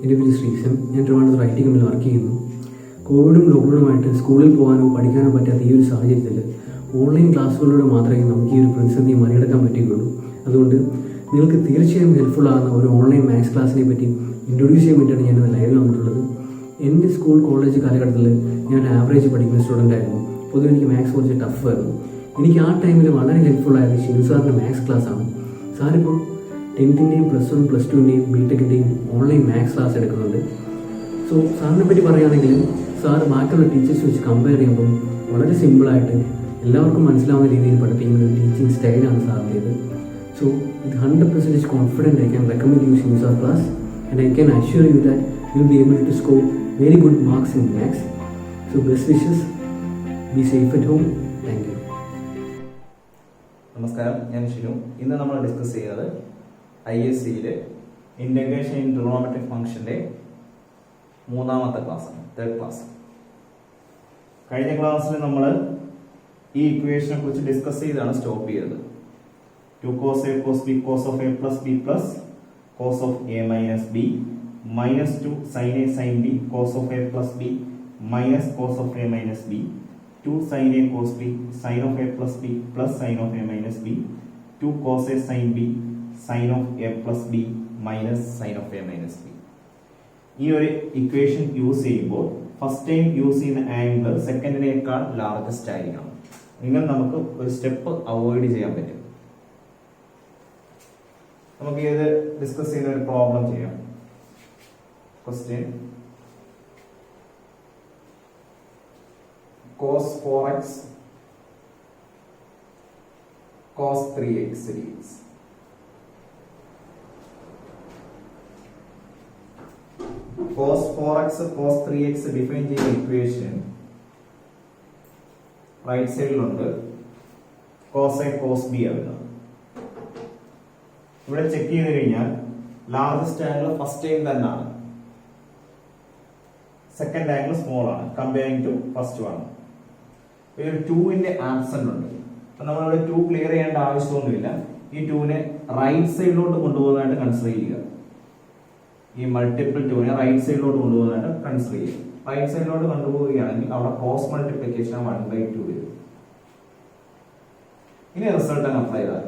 എൻ്റെ പേര് ശ്രീസൻ. ഞാൻ ട്രിവാൻഡ്രത്ത് ഐ ടി കമ്പനിയിൽ വർക്ക് ചെയ്യുന്നു. കോവിഡും ലോക്ക്ഡൗണുമായിട്ട് സ്കൂളിൽ പോകാനോ പഠിക്കാനോ പറ്റാത്ത ഈ ഒരു സാഹചര്യത്തിൽ ഓൺലൈൻ ക്ലാസ്സുകളിലൂടെ മാത്രമേ നമുക്ക് ഈ ഒരു പ്രതിസന്ധി മറികടക്കാൻ പറ്റുകയുള്ളൂ. അതുകൊണ്ട് നിങ്ങൾക്ക് തീർച്ചയായും ഹെൽപ്ഫുൾ ആകുന്ന ഒരു ഓൺലൈൻ മാത്സ് ക്ലാസ്സിനെ പറ്റി ഇൻട്രൊഡ്യൂസ് ചെയ്യാൻ വേണ്ടിയാണ് ഞാനിന്ന് ലൈവിൽ വന്നിട്ടുള്ളത്. എൻ്റെ സ്കൂൾ കോളേജ് കാലഘട്ടത്തിൽ ഞാൻ ആവറേജ് പഠിക്കുന്ന സ്റ്റുഡൻ്റ് ആയിരുന്നു. പൊതുവെ എനിക്ക് മാത്സ് കുറച്ച് ടഫായിരുന്നു. എനിക്ക് ആ ടൈമിൽ വളരെ ഹെൽപ്ഫുൾ ആയത് ഷിനു സാറിൻ്റെ മാത്സ് ക്ലാസ്സാണ്. സാറിപ്പോൾ 10th-ൻ്റെയും +1 +2-ൻ്റെയും ബിടെക്കിൻ്റെയും ഓൺലൈൻ മാത്സ് ക്ലാസ് എടുക്കുന്നുണ്ട്. സോ സാറിനെ പറ്റി പറയുകയാണെങ്കിൽ സാർ ബാക്കിയുള്ള ടീച്ചേഴ്സ് വെച്ച് കമ്പയർ ചെയ്യുമ്പം വളരെ സിമ്പിളായിട്ട് എല്ലാവർക്കും മനസ്സിലാവുന്ന രീതിയിൽ പഠിപ്പിക്കുന്ന ഒരു ടീച്ചിങ് സ്റ്റൈലാണ് സാറിൻ്റേത്. So with 100% confident I can recommend you Shinu sir class and I can assure you that you will be able to score very good marks in maths. So best wishes, be safe at home. Thank you. നമസ്കാരം, ഞാൻ ഷിനു. ഇന്ന് നമ്മൾ discuss ചെയ്യുന്നത് ISCയിലെ integration in trigonometric ഫംഗ്ഷൻ്റെ 3ാമത്തെ ക്ലാസ്സാണ്, 3rd class. കഴിഞ്ഞ ക്ലാസ്സിൽ നമ്മൾ ഈ ഇക്വേഷനെ കുറിച്ച് ഡിസ്കസ് ചെയ്താണ് സ്റ്റോപ്പ് ചെയ്തത്. 2 cos A cos B cos of A plus B plus cos of A minus B minus 2 sin A sin B cos of A plus B minus cos of A minus B 2 sin A cos B sin of A plus B plus sin of A minus B 2 cos A sin B sin of A plus B minus sin of A minus B. ഈ ഒരു equation use ചെയ്യുമ്പോൾ first time use ചെയ്യുന്ന angle സെക്കൻഡിനേക്കാൾ largest ആയിരിക്കണം. ഇങ്ങനെ നമുക്ക് ഒരു step avoid ചെയ്യാൻ പറ്റും. നമുക്ക് ഇത് ഡിസ്കസ് ചെയ്യുന്ന ഒരു പ്രോബ്ലം ചെയ്യാം. Question cos 4x cos 3x dx. cos 4x cos 3x define ചെയ്യുന്ന ഇക്വേഷൻ റൈറ്റ് സൈഡിലുണ്ട്. cos A cos B ആവുന്നത്. ഇവിടെ ചെക്ക് ചെയ്ത് കഴിഞ്ഞാൽ ലാർജസ്റ്റ് ആംഗിൾ ഫസ്റ്റ് ടൈം തന്നെയാണ്, സെക്കൻഡ് ആംഗിൾ സ്മോൾ ആണ് കമ്പയറിംഗ് ടു ഫസ്റ്റ് വൺ. ഒരു 2ന്റെ ആബ്സെന്റ് ഉണ്ട്. അപ്പൊ നമ്മളിവിടെ 2 ക്ലിയർ ചെയ്യേണ്ട ആവശ്യമൊന്നുമില്ല. ഈ 2നെ റൈറ്റ് സൈഡിലോട്ട് കൊണ്ടുപോകുന്നതായിട്ട് കൺസിഡർ ചെയ്യുക. ഈ മൾട്ടിപ്പിൾ 2നെ റൈറ്റ് സൈഡിലോട്ട് കൊണ്ടുപോകുന്നതായിട്ട് കൺസിഡർ ചെയ്യുക. റൈറ്റ് സൈഡിലോട്ട് കൊണ്ടുപോവുകയാണെങ്കിൽ അവിടെ ക്രോസ് മൾട്ടിപ്ലിക്കേഷൻ 1/2 വരും. ഇനി റിസൾട്ട് അങ്ങ് അപ്ലൈ ചെയ്താൽ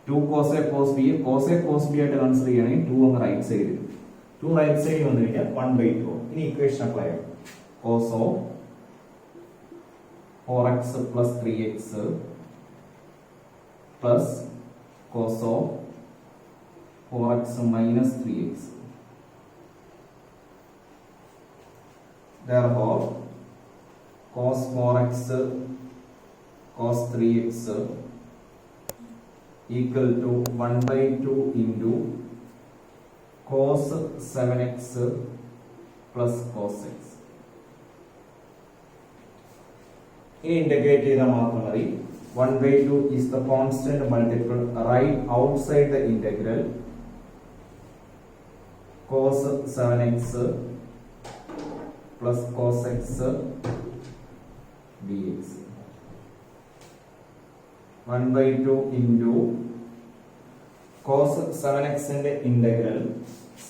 2 cos A cos B cos A cos B ആയിട്ട് കൺസിഡർ ചെയ്യുകയാണെങ്കിൽ 2 അങ്ങ് റൈറ്റ് സൈഡിൽ, 2 റൈറ്റ് സൈഡിൽ വന്നു കഴിഞ്ഞാൽ 1/2. ഇനി ഇക്വേഷൻ അപ്ലൈ ചെയ്യാം. cos of 4x plus 3x plus cos of 4x minus 3x. Therefore, cos 4x cos 3x equal to 1/2 into cos 7x plus cos x. ഇനി ഇന്റഗ്രേറ്റ് ചെയ്താൽ മാത്രം മതി. 1/2 is the constant multiple right outside the integral. cos 7x plus cos x dx. 1/2 into cos 7x ന്റെ integral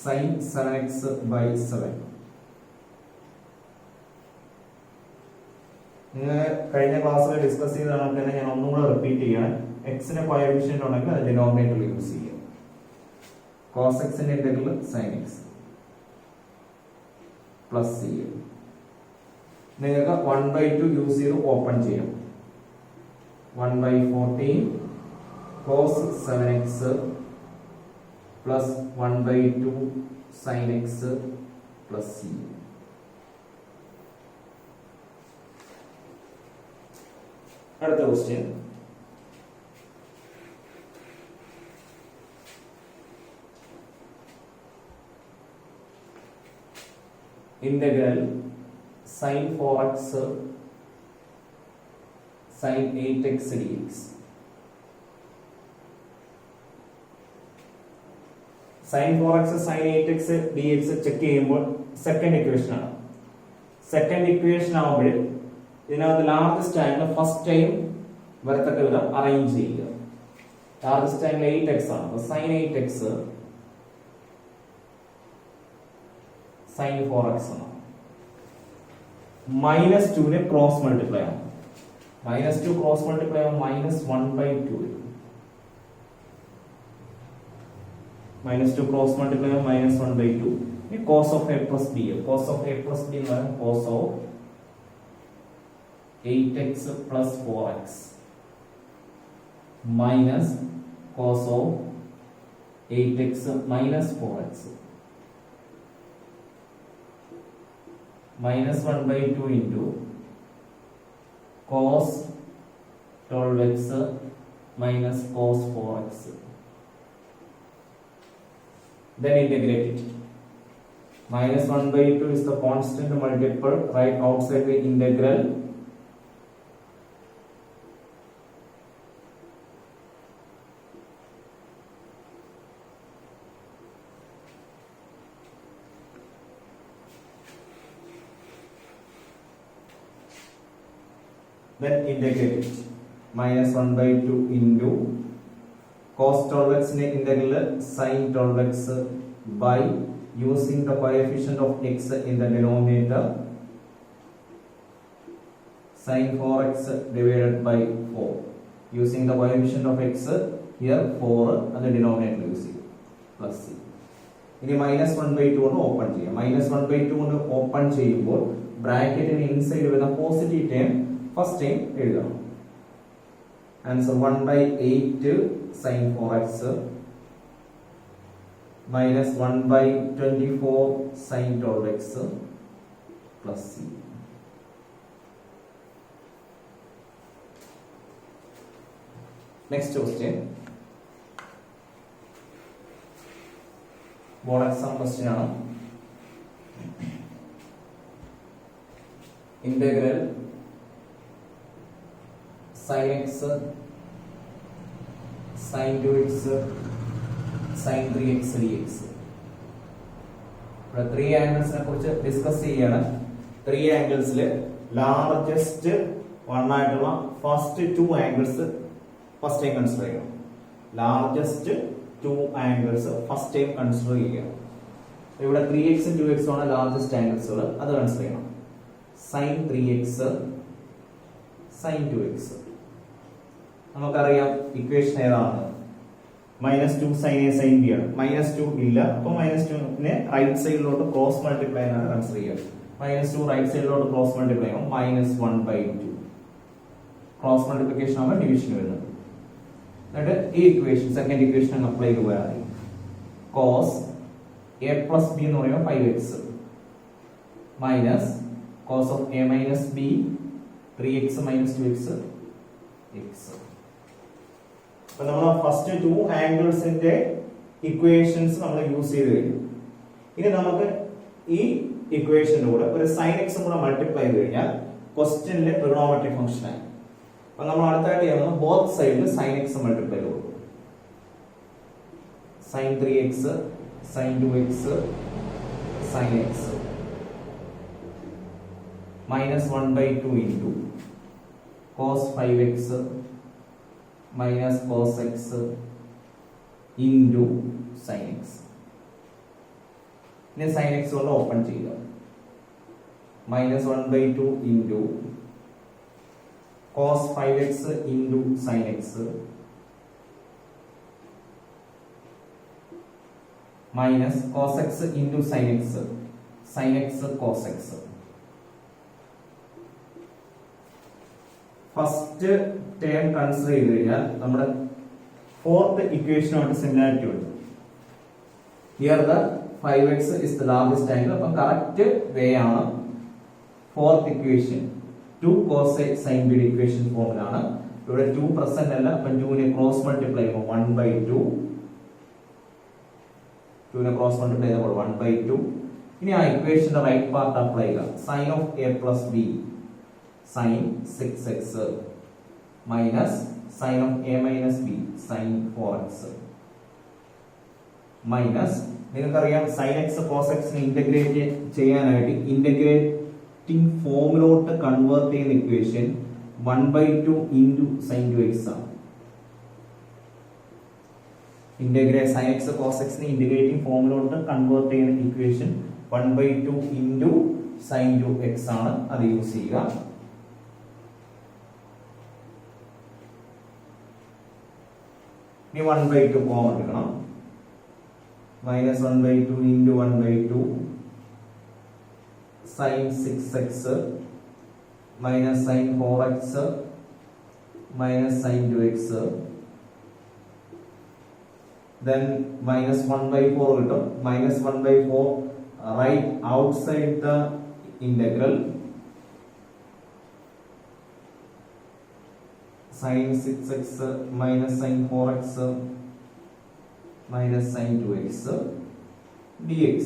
sin 7x by 7. നിങ്ങൾ കഴിഞ്ഞ ക്ലാസ്സിൽ discuss ചെയ്തതാണ് തന്നെ ഞാൻ ഒന്നുകൂടെ റിപ്പീറ്റ് ചെയ്യാണ്. എക്സിന് കോഎഫിഷ്യന്റ് ഉണ്ടെങ്കിൽ അത് ഡിനോമിനേറ്ററിൽ യൂസ് ചെയ്യുക. cos x ന്റെ ഇന്റഗ്രൽ sin x പ്ലസ് ചെയ്യുക. നിങ്ങൾക്ക് 1/2 യൂസ് ചെയ്ത് ഓപ്പൺ ചെയ്യാം. 1/14 cos 7x plus 1/2 sin x plus c. അടുത്ത question integral sin 4x sin 8x dx. sin 4x sin 8x dx check ചെയ്യുമ്പോൾ സെക്കൻഡ് ഇക്വേഷൻ ആണ്. Second equation ആവുമ്പോൾ ഇതിനകത്ത് ലാർജസ്റ്റ് ആംഗിൾ ഫസ്റ്റ് ടൈം വരത്തക്ക വിധം അറേഞ്ച് ചെയ്യുക. Largest angle 8x ആണ്. sin 8x sign 4x എന്നാണ്. -2 cross multiply ആണ്. -2 cross multiply ആവും -1/2 വരും. -2 ക്രോസ് മൾട്ടിപ്ലൈ ആവും -1/2. ഇനി cos of a plus b. cos of a plus b എന്ന് പറയുന്നത് cos of 8x plus 4x minus cos of 8x minus 4x -1/2 into cos 12x minus cos 4x. Then integrate it. -1/2 is the constant multiple right outside the integral. Then integrate it. -1/2 into cos 12x in integral sin 12x by using the coefficient of x in the denominator, sin 4x divided by 4. Using the coefficient of x here 4 and the denominator using plus c. ഇനി -1/2 കൊണ്ട് open ചെയ്യാം. -1/2 കൊണ്ട് open ചെയ്യുമ്പോൾ ബ്രാക്കറ്റിന് inside വരുന്ന positive term first time എഴുതണം. Answer 1/8 sin 4x minus 1/24 sin 12x plus c. Next question. Board exam question ആണ്. Integral sin x sin 2x sin 3x dx. ഇവിടെ 3 ആംഗിൾസിനെ കുറിച്ച് ഡിസ്കസ് ചെയ്യാണ്. 3 ആംഗിൾസിൽ ലാർജസ്റ്റ് വൺ ആയിട്ടുള്ള first 2 angles first time consider ചെയ്യണം. Largest 2 angles first time consider ചെയ്യണം. ഇവിടെ 3x 2x ആണ് ലാർജസ്റ്റ് ആംഗിൾസുകൾ, അത് കൺസിഡർ ചെയ്യണം. sin 3x sin 2x നമുക്കറിയാം ഇക്വേഷൻ ഏതാണ്? -2 sin a sin b ആണ്. -2 ഇല്ല, അപ്പൊ -2നെ റൈറ്റ് സൈഡിലോട്ട് ക്രോസ് മൾട്ടിപ്ലൈ ആണ് കൺസിഡർ ചെയ്യുക. -2 റൈറ്റ് സൈഡിലോട്ട് ക്രോസ് മൾട്ടിപ്ലൈ ആവും -1/2. ക്രോസ് മൾട്ടിപ്ലിക്കേഷൻ ആവുമ്പോൾ ഡിവിഷൻ വരുന്നത്. എന്നിട്ട് ഈ ഇക്വേഷൻ സെക്കൻഡ് ഇക്വേഷൻ അപ്ലൈ ചെയ്യുകയാണ്. cos a plus b എന്ന് പറയുമ്പോൾ 5x minus cos of a minus b 3x minus 2x x. അപ്പോൾ നമ്മൾ ഫസ്റ്റ് 2 ആംഗിൾസിന്റെ ഇക്വേഷൻസ് നമ്മൾ യൂസ് ചെയ്ത് കഴിഞ്ഞു. ഇനി നമുക്ക് ഈ ഇക്വേഷന്റെ കൂടെ ഒരു sin x കൂടെ മൾട്ടിപ്ലൈ ചെയ്ത് കഴിഞ്ഞാൽ ക്വസ്റ്റ്യനിലെ ട്രിഗണോമെട്രിക് ഫംഗ്ഷൻ ആയി. അപ്പോൾ നമ്മൾ അടുത്തായിട്ട് ചെയ്യുന്നത് ബോത്ത് സൈഡിൽ sin x മൾട്ടിപ്ലൈ കൊടുക്കും. sin 3x sin 2x sin x -1/2 into cos 5x minus cos x into sin x. ഇനി sin x കൊണ്ട് ഓപ്പൺ ചെയ്യുക. -1/2 into cos 5x into sin x minus cos x into sin x cos x. First term consider ചെയ്ത് കഴിഞ്ഞാൽ നമ്മുടെ fourth ഇക്വേഷനുമായിട്ട് similarity ഉണ്ട്. Here the 5x is the largest angle. അപ്പോൾ correct വേ ആണ് fourth equation 2 cos a sin b equation ഫോമിലാണ്. ഇവിടെ 2 present അല്ല, അപ്പോൾ 2നെ ക്രോസ് മൾട്ടിപ്ലൈ ചെയ്യുമ്പോൾ 1/2. 2നെ ക്രോസ് മൾട്ടിപ്ലൈ ചെയ്യുമ്പോൾ 1/2. ഇനി ആ ഇക്വേഷന്റെ റൈറ്റ് പാർട്ട് അപ്ലൈ ചെയ്യുക. sin of a plus b sin 6x minus sin of a minus b sin 4x minus നിങ്ങൾക്കറിയാം sin x cos x നെ ഇന്റഗ്രേറ്റ് ചെയ്യാനായിട്ട് ഇന്റഗ്രേറ്റിംഗ് ഫോമിലോട്ട് കൺവേർട്ട് ചെയ്യുന്ന ഇക്വേഷൻ 1/2 into sin 2x ആണ്. Integrate sin x cos x നെ integrating ഫോമിലോട്ട് convert ചെയ്യുന്ന equation 1/2 into sine 2x ആണ്, അത് യൂസ് ചെയ്യുക. ഇനി 1/2 കോമൺ എടുക്കണം. -1/2 into 1/2 sine 6x minus sine 4x minus sine 2x, then -1/4 കിട്ടും. -1/4 right outside the integral, sin 6x minus sin 4x minus sin 2x dx.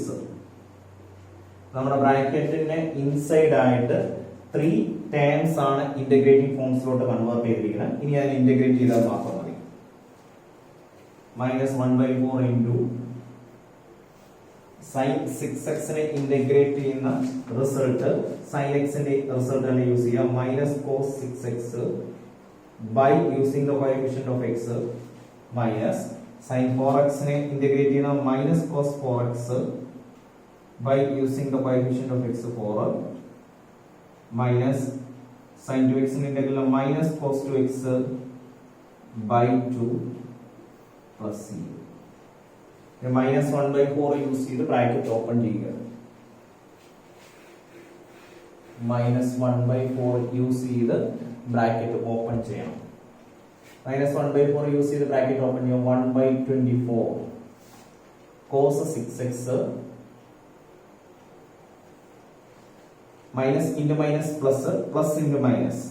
നമ്മുടെ ബ്രാക്കറ്റിന്റെ inside ആയിട്ട് 3 terms ആണ് integrating ഫോംസിലോട്ട് convert ചെയ്തിരിക്കുന്നത്. ഇനി അതിനെ ഇന്റഗ്രേറ്റ് ചെയ്താൽ മാത്രം മതി. -1/4 ഇൻറ്റു സൈൻ 6x നെ ഇന്റഗ്രേറ്റ് ചെയ്യുന്ന റിസൾട്ട് സൈൻ എക്സിന്റെ റിസൾട്ട് തന്നെ യൂസ് ചെയ്യാം. -cos 6x by using the coefficient of x minus sin 4x നെ ഇന്റഗ്രേറ്റ് ചെയ്യുന്ന -cos 4x by using the coefficient of x 4 minus sin 2x നെ integrate ചെയ്യുന്ന -cos 2x by 2 plus c. -1/4 use ചെയ്ത് bracket open ചെയ്യുക. -1/4 use ചെയ്ത് bracket open ചെയ്യണം. -1/4 use ചെയ്ത് bracket open ചെയ്യാം. 1/24 cos 6x minus into minus plus, plus into minus,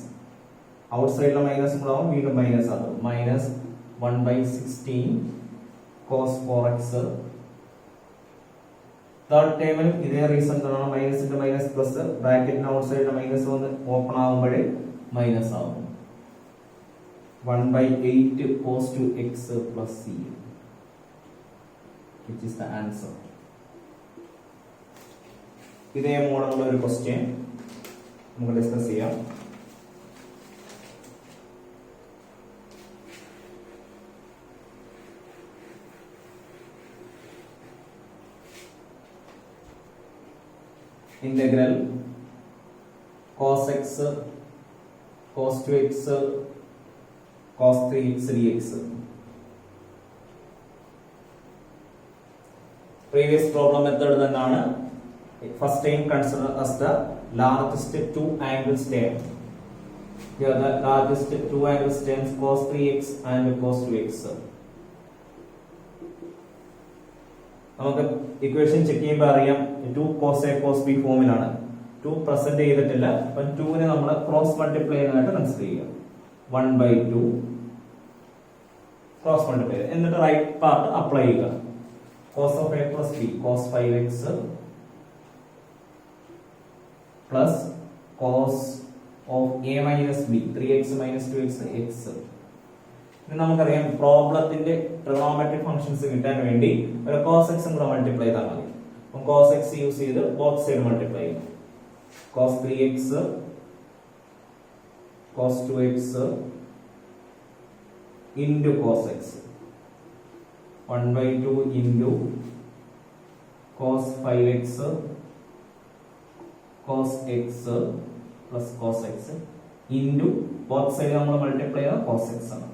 ഔട്ട്സൈഡിലെ minus ഉണ്ടാവും, വീണ്ടും മൈനസ് ആകും. -1/16 cos 4x. തേർഡ് ടേമിലും ഇതേ റീസൺ തന്നെയാണ്. മൈനസ് ഇൻറ്റു മൈനസ് പ്ലസ്, ബ്രാക്കറ്റിന് ഔട്ട്സൈഡിലെ മൈനസ് വന്ന് ഓപ്പൺ ആകുമ്പോഴേ മൈനസ് ആവും. 1/8 cos 2x plus c, which is the answer. ഇതേ മോഡലുള്ള ഒരു ക്വസ്റ്റ്യൻ നമുക്ക് ഡിസ്കസ് ചെയ്യാം. Integral cos x cos 2x cos 3x dx. Previous problem method തന്നെയാണ്. First time consider as the largest two angles term. Here the largest two angles terms cos 3x and cos 2x. നമുക്ക് equation check ചെയ്യുമ്പോൾ അറിയാം 2 cos a cos b ഫോമിലാണ്. 2 present ചെയ്തിട്ടില്ല. അപ്പം 2നെ നമ്മൾ cross multiply ചെയ്യാനായിട്ട് consider ചെയ്യുക. 1/2 ക്രോസ് മൾട്ടിപ്ലൈ എന്നിട്ട് റൈറ്റ് പാർട്ട് അപ്ലൈ ചെയ്യുക. cos of a plus b cos 5x plus cos of a minus b 3x minus 2x x. ഇനി നമുക്കറിയാം പ്രോബ്ലത്തിന്റെ ട്രിഗണോമെട്രിക് ഫംഗ്ഷൻസ് കിട്ടാൻ വേണ്ടി ഒരു cos x കൂടെ മൾട്ടിപ്ലൈ ചെയ്താൽ മതി. അപ്പം cos x യൂസ് ചെയ്ത് ബോത്ത് സൈഡ് മൾട്ടിപ്ലൈ ചെയ്യും. cos 3x cos 2x into cos x 1/2 into cos 5x cos x plus cos x into both side നമ്മൾ മൾട്ടിപ്ലൈ ചെയ്താൽ cos x ആണ്.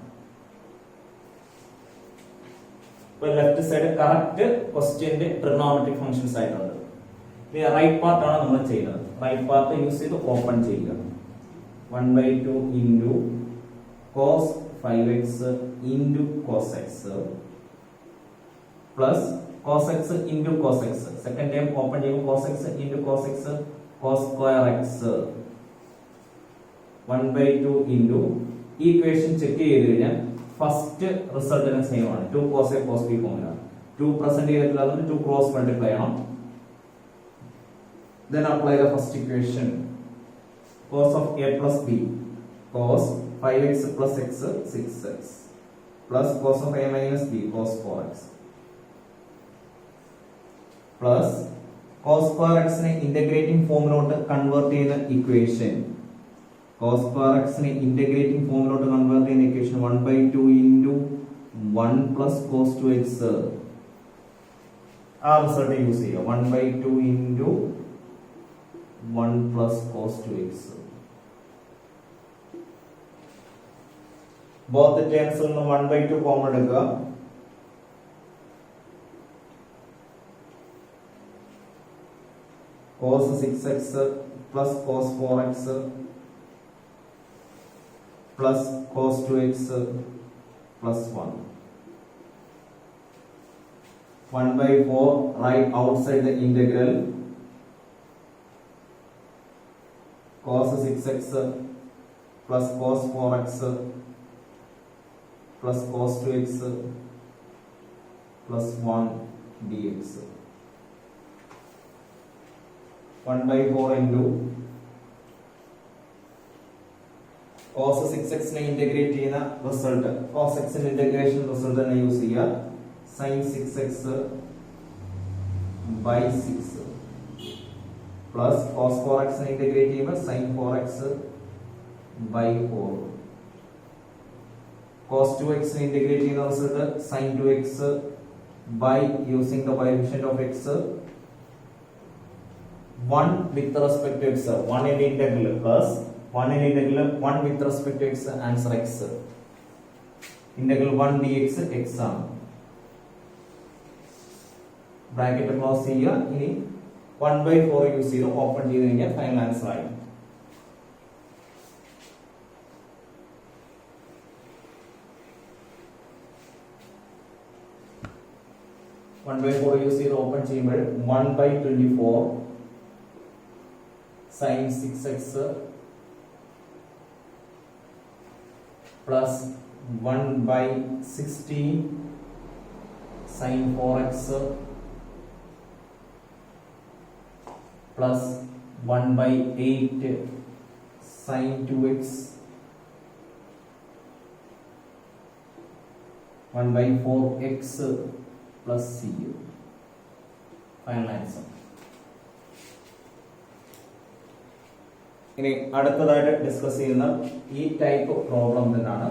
ഇപ്പോൾ ലെഫ്റ്റ് സൈഡ് കറക്റ്റ് ക്വസ്റ്റ്യന്റെ ട്രിഗണോമെട്രിക് ഫംഗ്ഷൻസ് ആയിട്ടുണ്ട്. ഇനി right part ആണ് നമ്മൾ ചെയ്യുന്നത്. റൈറ്റ് പാർട്ട് യൂസ് ചെയ്ത് ഓപ്പൺ ചെയ്യുക. 1/2 into cos 5x into cos x plus cos x into cos x. Second time open ചെയ്യുമ്പോൾ cos x into cos x cos square x 1/2 into ഈ equation check ചെയ്ത് കഴിഞ്ഞാൽ first റിസൾട്ടിന് same ആണ്. 2 cos a cos b ഫോമിലാണ്. 2 present ചെയ്തിട്ടില്ല, അതുകൊണ്ട് 2 cross multiply ചെയ്യണം. Then apply the first equation. Cos of a plus b cos 5x plus x 6x plus cos of a minus b cos 4x plus cos square x നെ integrating ഫോമിലോട്ട് convert ചെയ്യുന്ന equation. cos square x നെ integrating ഫോമിലോട്ട് convert ചെയ്യുന്ന equation 1/2 into 1 plus cos 2x ആ result use ചെയ്യുക. 1/2 into 1 plus cos 2x. Both ടേംസിൽ നിന്ന് 1/2 കോമൺ എടുക്കുക. cos 6x plus cos 4x plus cos 2x plus 1. 1/4 right outside the integral. Cos 6x plus cos 4x plus cos 2x plus 1 dx. 1/4 into cos 6x ने integrate ചെയ്യുന്ന result, cos x ന്റെ integration result തന്നെ use ചെയ്യുക. sin 6x by 6 plus cos 4x ने integrate ചെയ്യുമ്പോൾ sin 4x by 4. cos 2x ने integrate ചെയ്യുന്ന result sin 2x by using the coefficient of x 1 with respect to x, 1 in integral plus 1 in integral 1 with respect to x, answer x. Integral 1 dx x ആണ്. Bracket close ചെയ്യുക. ഇനി 1/4 use ചെയ്ത് open ചെയ്ത് കഴിഞ്ഞാൽ final answer ആയി. Use ചെയ്ത് open ചെയ്യുമ്പോൾ 1/24 sin 6x plus 1/16 sin 4x plus 1/8 sin 2x 1/4x plus c. Final answer. ഇനി അടുത്തതായിട്ട് ഡിസ്കസ് ചെയ്യുന്ന ഈ ടൈപ്പ് പ്രോബ്ലം തന്നെയാണ്.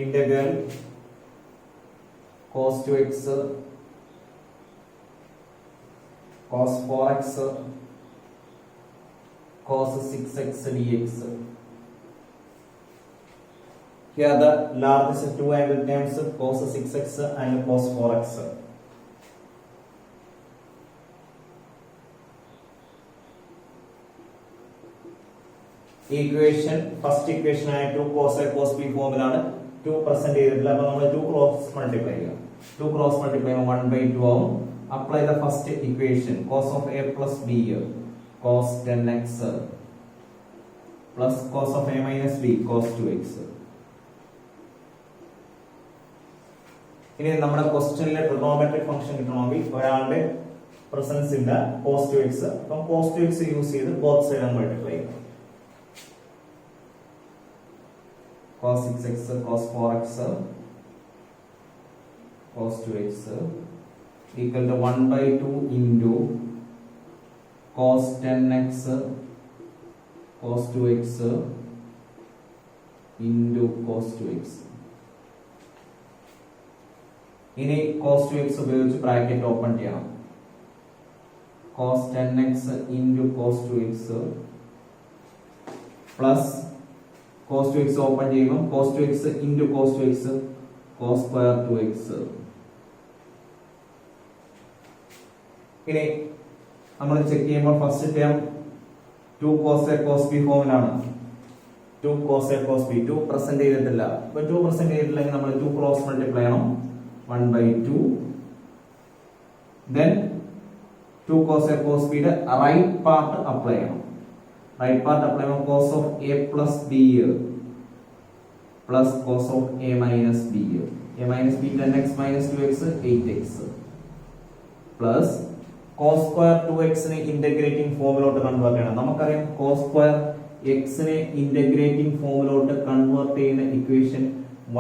Integral cos 2x cos 4x cos 6x dx. Here the largest two angle terms cos 6x and cos 4x. Equation first equation ആയ 2 cos A cos B ഫോമിലാണ് 2 present ചെയ്തിട്ടില്ല. അപ്പോൾ നമ്മൾ 2 ക്രോസ് മൾട്ടിപ്ലൈ ചെയ്യുക. 2 cross multiply ചെയ്യുമ്പോൾ 1/2 ആവും. Apply the first equation cos of A plus B cos 10x plus cos of A minus B cos 2x. ഇനി നമ്മുടെ ക്വസ്റ്റ്യനിലെ ട്രിഗണോമെട്രിക് ഫംഗ്ഷൻ കിട്ടണമെങ്കിൽ ഒരാളുടെ പ്രസൻസ് ഇല്ല cos 2x. അപ്പം cos 2x യൂസ് ചെയ്ത് ബോത്ത് സൈഡ് മൾട്ടിപ്ലൈ ചെയ്യുക. cos 6x cos 4x cos 2x equal to 1/2 into cos 10x cos 2x into cos 2x. ഇനി cos 2x ഉപയോഗിച്ച് ബ്രാക്കറ്റ് ഓപ്പൺ ചെയ്യണം. cos 10x into cos 2x plus cos 2x open ചെയ്യുമ്പോൾ cos 2x into cos 2x cos square 2x. ഇനി നമ്മൾ check ചെയ്യുമ്പോൾ first term 2 cos A cos B ഫോമിലാണ്. 2 cos A cos B 2 present ചെയ്തിട്ടില്ല. അപ്പോൾ 2 present ചെയ്തിട്ടില്ലെങ്കിൽ നമ്മൾ 2 ക്രോസ് മൾട്ടിപ്ലൈ ചെയ്യണം. 1/2 then 2 cos A cos B യുടെ റൈറ്റ് പാർട്ട് അപ്ലൈ ചെയ്യണം. റൈറ്റ് പാർട്ട് അപ്ലൈ ചെയ്യുമ്പോൾ cos of A plus B plus cos of A minus B. A minus B 10x minus 2x 8x plus cos square 2x നെ integrating ഫോമിലോട്ട് convert ചെയ്യണം. നമുക്കറിയാം cos square x നെ integrating ഫോമിലോട്ട് convert ചെയ്യുന്ന equation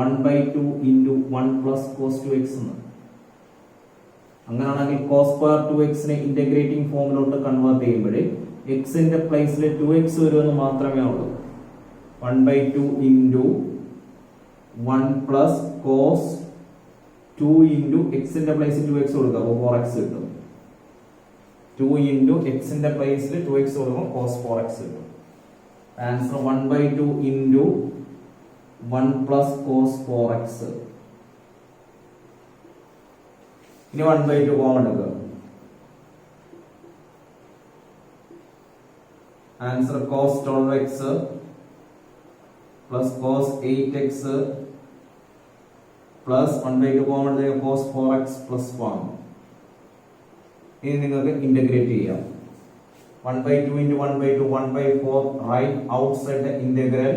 1/2 into 1 plus cos 2x എന്ന്. അങ്ങനെയാണെങ്കിൽ cos square 2x നെ ഇന്റഗ്രേറ്റിംഗ് ഫോമിലോട്ട് കൺവേർട്ട് ചെയ്യുമ്പോൾ എക്സിന്റെ പ്ലേസിൽ 2x വരുമെന്ന് മാത്രമേ ഉള്ളൂ. 1/2 ഇൻറ്റു 1 പ്ലസ് കോസ് 2 ഇൻറ്റു എക്സിന്റെ പ്ലേസിൽ 2x കൊടുക്കുക, അപ്പോൾ 4x കിട്ടും. 2 ഇൻറ്റു എക്സിന്റെ പ്ലേസിൽ 2x കൊടുക്കുമ്പോൾ കോസ് 4x കിട്ടും. Answer 1/2 into 1 plus cos 4x. ഇനി 1/2 കോമൺ എടുക്കുക. Answer cos 12x plus cos 8x plus 1/2 common എടുക്കുക കോസ് 4x പ്ലസ് 1. ഇനി നിങ്ങൾക്ക് ഇന്റഗ്രേറ്റ് ചെയ്യാം. 1/2 into 1/2 1/4 right outside the integral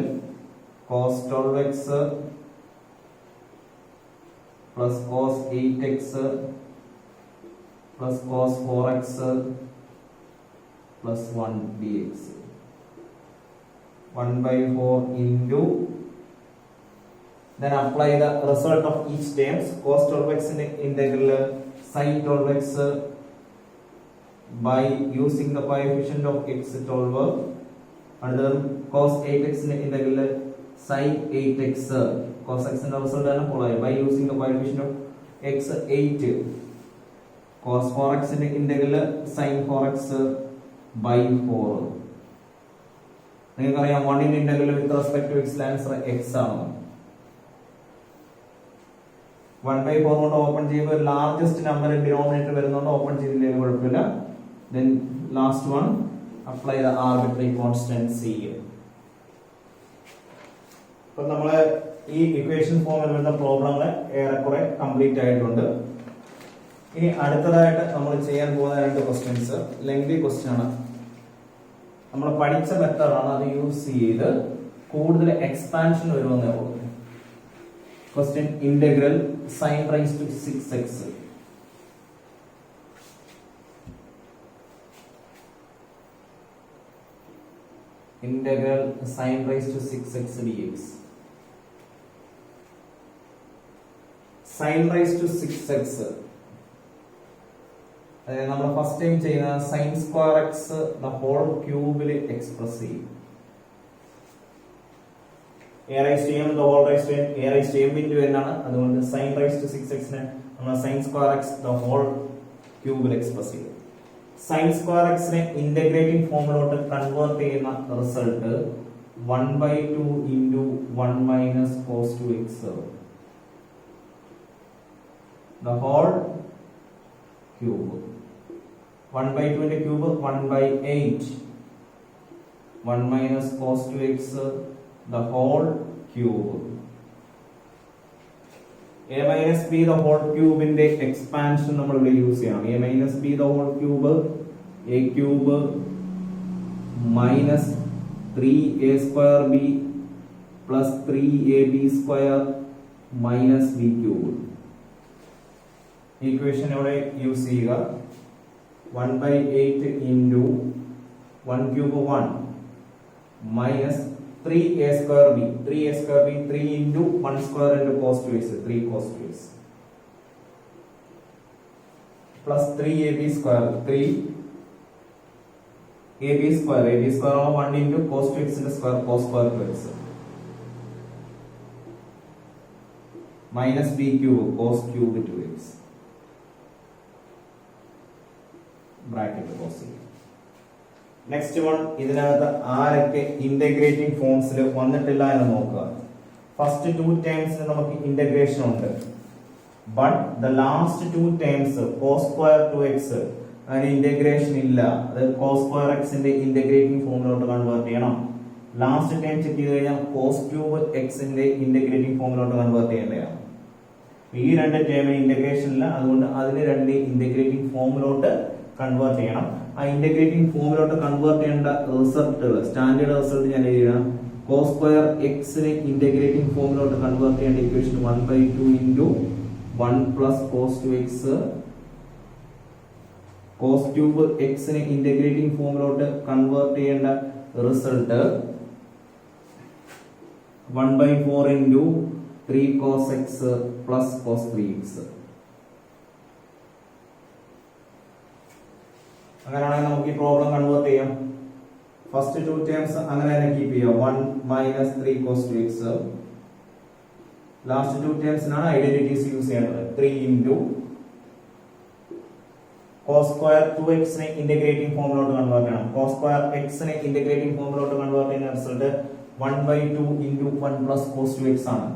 cos 12x plus cos 8x plus cos 4x plus 1 dx. 1/4 into, then apply the result of each terms. Cos 12x in the integral sin 12x by using the coefficient of x 12, and then cos 8x in the integral sin 8x. Cos x in the result and by using the coefficient of x 8. Cos 4x in the integral sin 4x by 4. നിങ്ങൾക്കറിയാം 1 in integral with respect to x answer x ആണ്. 1/4 കൊണ്ട് open ചെയ്യുമ്പോൾ largest number denominator വരുന്നതുകൊണ്ട് open ചെയ്തില്ലെങ്കിൽ കുഴപ്പമില്ല. Then last one, apply the arbitrary constant C. അപ്പോൾ നമ്മൾ ഈ ഇക്വേഷൻ ഫോമിൽ വരുന്ന പ്രോബ്ലങ്ങൾ ഏറെക്കുറെ കംപ്ലീറ്റ് ആയിട്ടുണ്ട്. ഇനി അടുത്തതായിട്ട് നമ്മൾ ചെയ്യാൻ പോകുന്ന 2 ക്വസ്റ്റ്യൻസ് ലെങ്തി ക്വസ്റ്റ്യൻ ആണ്. നമ്മൾ പഠിച്ച മെത്തേഡാണ്, അത് യൂസ് ചെയ്ത് കൂടുതൽ എക്സ്പാൻഷൻ വരുമെന്നേ ഉള്ളൂ. Question integral sine raise to 6x. Integral sin raised to 6x dx. Sin raised to 6x. അതായത് നമ്മൾ ഫസ്റ്റ് ടൈം ചെയ്യുന്ന sin square x the whole cube express ചെയ്യും. a raised to m the whole raised to n, a raised to m into n ആണ്. അതുകൊണ്ട് sin raised to 6x നെ നമ്മൾ sin square x the whole cube express ചെയ്യും. sin square x നെ integrating ഫോമിലോട്ട് convert ചെയ്യുന്ന result 1/2 into 1 minus cos 2x the whole cube. 1/2 ന്റെ cube 1/8. 1 minus cos 2x the whole cube. a minus b the whole cube ന്റെ expansion നമ്മൾ ഇവിടെ use ചെയ്യണം. a minus b the whole cube a cube minus 3a square b plus 3ab square minus b cube. Equation ഇവിടെ use ചെയ്യുക. 1/8 into 1 cube 1 minus 3a square b 3 into 1 square into cos 2x 3 cos 2x plus 3ab square 3ab square 1 into cos 2x into square cos square 2x minus b cube cos cube 2x bracket cos. Next one, ഇതിനകത്ത് ആരൊക്കെ integrating ഫോംസിൽ വന്നിട്ടില്ല എന്ന് നോക്കുക. First 2 ടേംസിന് നമുക്ക് integration ഉണ്ട്. But the last 2 terms cos square 2x അതിന് integration ഇല്ല. അത് cos സ്ക്വയർ x ന്റെ ഇന്റഗ്രേറ്റിംഗ് ഫോമിലോട്ട് കൺവേർട്ട് ചെയ്യണം. ലാസ്റ്റ് ടൈം ചെക്ക് ചെയ്ത് കഴിഞ്ഞാൽ cos ക്യൂബ് x ന്റെ ഇന്റഗ്രേറ്റിംഗ് ഫോമിലോട്ട് കൺവേർട്ട് ചെയ്യേണ്ടതാണ്. ഈ 2 ടേമിന് ഇന്റഗ്രേഷൻ ഇല്ല, അതുകൊണ്ട് അതിന് 2 ഇന്റഗ്രേറ്റിംഗ് ഫോമിലോട്ട് കൺവേർട്ട് ചെയ്യണം. ആ ഇന്റഗ്രേറ്റിംഗ് ഫോമിലോട്ട് കൺവേർട്ട് ചെയ്യേണ്ട റിസൾട്ടുകൾ സ്റ്റാൻഡേർഡ് റിസൾട്ട് ഞാൻ എഴുതാം. cos സ്ക്വയർ x നെ ഇന്റഗ്രേറ്റിംഗ് ഫോമിലോട്ട് കൺവേർട്ട് ചെയ്യേണ്ട equation 1/2 into 1 plus cos 2x. cos cube x നെ ഇന്റഗ്രേറ്റിംഗ് ഫോമിലോട്ട് കൺവേർട്ട് ചെയ്യേണ്ട result 1/4 into 3 cos x plus cos 3x. അങ്ങനെയാണെങ്കിൽ നമുക്ക് ഈ പ്രോബ്ലം കൺവേർട്ട് ചെയ്യാം. ഫസ്റ്റ് ടു ടേംസ് അങ്ങനെ തന്നെ കീപ്പ് ചെയ്യുക. 1 minus 3 cos 2x. Last two ടേംസിനാണ് ഐഡന്റിറ്റീസ് യൂസ് ചെയ്യേണ്ടത്. 3 ഇൻറ്റു കോസ് സ്ക്വയർ 2x നെ ഇന്റഗ്രേറ്റിംഗ് ഫോമിലോട്ട് കൺവേർട്ട് ചെയ്യണം. കോസ് സ്ക്വയർ x നെ ഇന്റഗ്രേറ്റിംഗ് ഫോമിലോട്ട് കൺവേർട്ട് ചെയ്യുന്ന result 1/2 into 1 plus cos 2x ആണ്.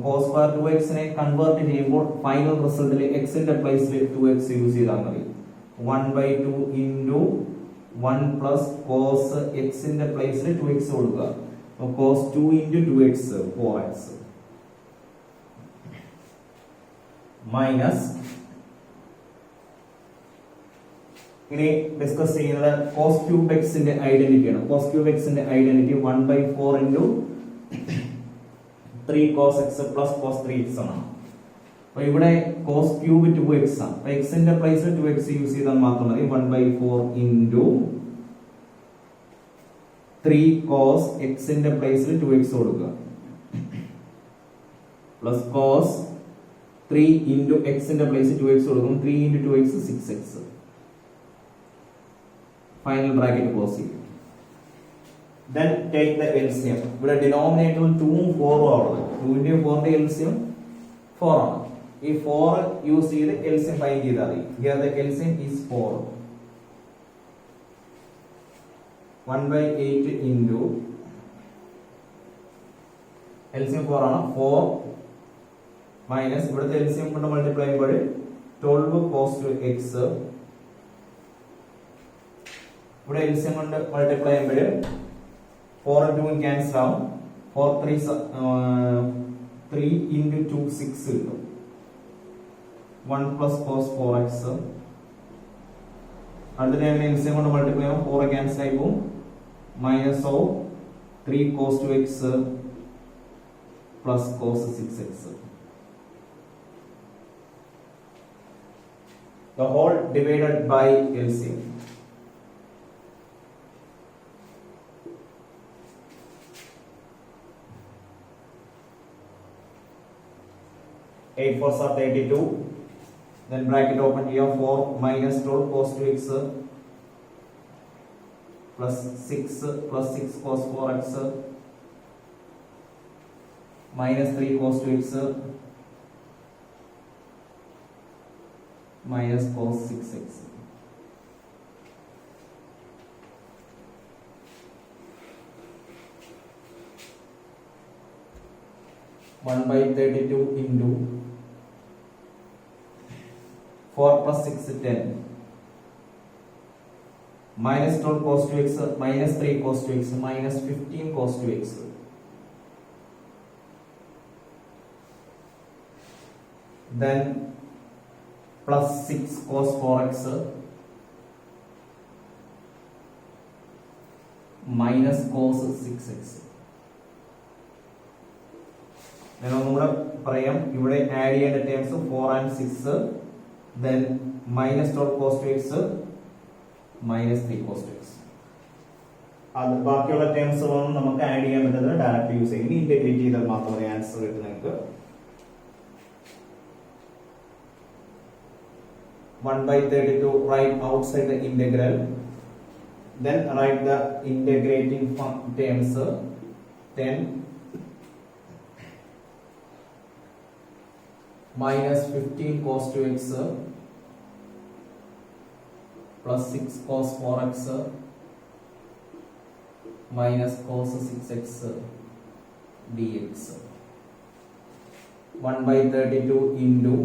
കോസ് സ്ക്വയർ 2x നെ കൺവേർട്ട് ചെയ്യുമ്പോൾ ഫൈനൽ റിസൾട്ടിൽ x ന്റെ പ്ലേസിൽ 2x യൂസ് ചെയ്താൽ മതി. 1/2 ഇൻറ്റു 1 പ്ലസ് കോസ് x ന്റെ പ്ലേസിൽ 2x കൊടുക്കുക. Cos 2 into 2x 4x minus ഇനി ഡിസ്കസ് ചെയ്യുന്നത് കോസ് ക്യൂബ് എക്സിന്റെ ഐഡന്റിറ്റി ആണ്. കോസ് ക്യൂബ് എക്സിന്റെ identity 1/4 into 3 cos x plus cos 3x ആണ്. അപ്പൊ ഇവിടെ കോസ് ക്യൂബ് 2x ആണ്. അപ്പൊ എക്സിന്റെ പ്ലേസിൽ 2x യൂസ് ചെയ്താൽ മാത്രം മതി. 1/4 ഇൻറ്റു 3 കോസ് എക്സിന്റെ പ്ലേസിൽ 2x കൊടുക്കുക പ്ലസ് കോസ് 3 ഇൻറ്റു എക്സിന്റെ പ്ലേസിൽ 2x കൊടുക്കും. 3 into 2x 6x. Final bracket close ചെയ്യും. Then take the LCM. ഇവിടെ ഡിനോമിനേറ്ററിൽ 2 ഉം 4 ഉം ആണ്. 2 ന്റെയും 4 ന്റെയും LCM 4 ആണ്. ഈ 4 യൂസ് ചെയ്ത് LCM ഫൈൻഡ് ചെയ്താൽ മതി. Here the LCM is 4. 1/8 into LCM 4 ആണ്. 4 മൈനസ് ഇവിടുത്തെ LCM കൊണ്ട് മൾട്ടിപ്ലൈ ചെയ്യുമ്പോൾ 12 cos 2x. ഇവിടെ LCM കൊണ്ട് മൾട്ടിപ്ലൈ ചെയ്യുമ്പോൾ 4 and 2 ക്യാൻസൽ ആവും. 4 3 into 2 6 കിട്ടും. 1 plus cos 4x. അടുത്ത LCM കൊണ്ട് മൾട്ടിപ്ലൈ ആവും. 4 ക്യാൻസൽ ആയി പോകും. Minus of 3 cos 2x plus cos 6x. The whole divided by LCM. Eight fours are 32. Then bracket open here. 4 minus 12 cos 2x plus 6 cos 4x minus 3 cos 2x minus cos 6x. One by 32 into 4 plus 6 10 minus 12 cos 2x minus 3 cos 2x minus 15 cos 2x. Then plus 6 cos 4x minus cos 6x. ഒന്നുകൂടെ പറയാം. ഇവിടെ add ചെയ്യേണ്ട terms 4 and 6. Then minus 12 cos 2x minus 3 cos 2x. അത് ബാക്കിയുള്ള terms ഒന്നും നമുക്ക് add ചെയ്യാൻ പറ്റുന്നത് ഡയറക്റ്റ് യൂസ് ചെയ്യും. ഇന്റഗ്രേറ്റ് ചെയ്താൽ മാത്രമേ ആൻസർ കിട്ടും നിങ്ങൾക്ക്. 1/32 write outside the integral. Then write the integrating terms. 10 minus 15 cos 2x plus 6 cos 4x minus cos 6x dx. 1/32 into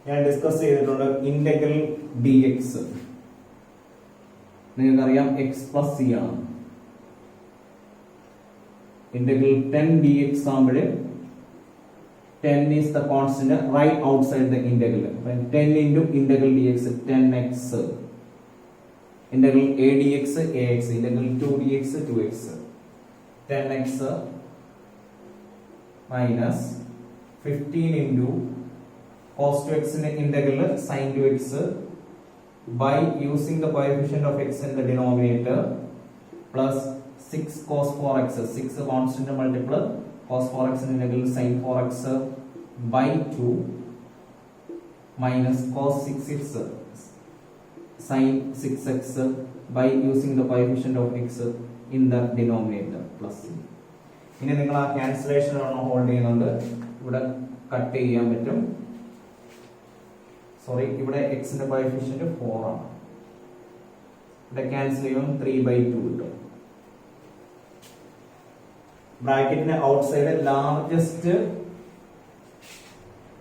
ഞാൻ ഡിസ്കസ് ചെയ്തിട്ടുണ്ട് ഇന്റഗ്രൽ dx. നിങ്ങൾക്കറിയാം x plus c ആണ്. Integral 10 dx ആകുമ്പോൾ 10 is the constant right outside the integral. 10 into integral dx 10x. Integral a dx ax. Integral 2 dx 2x. 10x minus 15 into cos 2x in the integral sin 2x by using the coefficient of x in the denominator plus 6 cos 4x. 6 constant multiple cos 4x in integral sin 4x by 2 minus cos 6x sin 6x by using the coefficient of x in the denominator plus c. ഇനി നിങ്ങൾ ആ cancellation ആണ് hold ചെയ്യുന്നുണ്ട്, ഇവിടെ cut ചെയ്യാൻ പറ്റും. Sorry, ഇവിടെ എക്സിന്റെ കോഎഫിഷ്യന്റ് 4 ആണ്. ഇവിടെ ക്യാൻസൽ ചെയ്യുമ്പോൾ 3/2 കിട്ടും. ബ്രാക്കറ്റിന്റെ ഔട്ട് സൈഡ് ലാർജസ്റ്റ്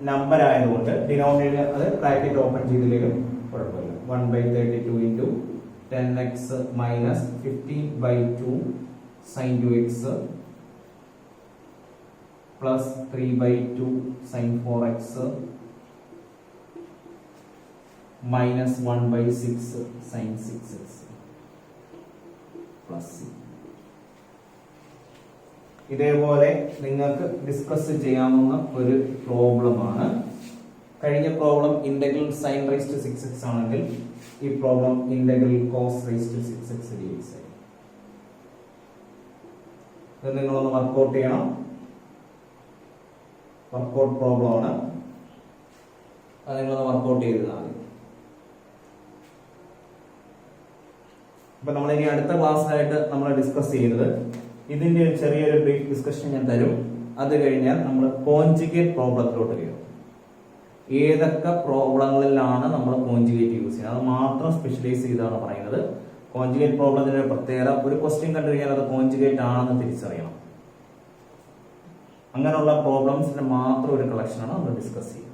നമ്പർ ആയതുകൊണ്ട് ഡിനോമിനേറ്റർ അത് ബ്രാക്കറ്റ് ഓപ്പൺ ചെയ്തില്ലെങ്കിലും കുഴപ്പമില്ല. 1/32 into 10x minus 15/2 sin 2x plus 3/2 sin 4x minus 1/6 sin 6x plus c. ഇതേപോലെ നിങ്ങൾക്ക് ഡിസ്കസ് ചെയ്യാവുന്ന ഒരു പ്രോബ്ലമാണ്. കഴിഞ്ഞ problem integral sine raise to 6x ആണെങ്കിൽ ഈ problem integral cos raise to 6x dx ആയി. ഇത് നിങ്ങളൊന്ന് വർക്ക്ഔട്ട് ചെയ്യണം. വർക്ക്ഔട്ട് പ്രോബ്ലം ആണ്, അത് നിങ്ങളൊന്ന് വർക്ക്ഔട്ട് ചെയ്തതാണ്. അപ്പൊ നമ്മൾ ഇനി അടുത്ത ക്ലാസ്സിലായിട്ട് നമ്മൾ ഡിസ്കസ് ചെയ്യുന്നത് ഇതിന്റെ ചെറിയൊരു ബ്രീഫ് ഡിസ്കഷൻ ഞാൻ തരും. അത് കഴിഞ്ഞാൽ നമ്മൾ കോൺജുഗേറ്റ് പ്രോബ്ലത്തിലോട്ട് കയറും. ഏതൊക്കെ പ്രോബ്ലങ്ങളിലാണ് നമ്മൾ കോൺജുഗേറ്റ് യൂസ് ചെയ്യുന്നത് അത് മാത്രം സ്പെഷ്യലൈസ് ചെയ്താണ് പറയുന്നത്. കോൺജുഗേറ്റ് പ്രോബ്ലത്തിന്റെ പ്രത്യേകത, ഒരു ക്വസ്റ്റ്യൻ കണ്ടു കഴിഞ്ഞാൽ അത് കോൺജുഗേറ്റ് ആണെന്ന് തിരിച്ചറിയണം. അങ്ങനെയുള്ള പ്രോബ്ലംസിന്റെ മാത്രം ഒരു കളക്ഷനാണ് നമ്മൾ ഡിസ്കസ് ചെയ്യുന്നത്.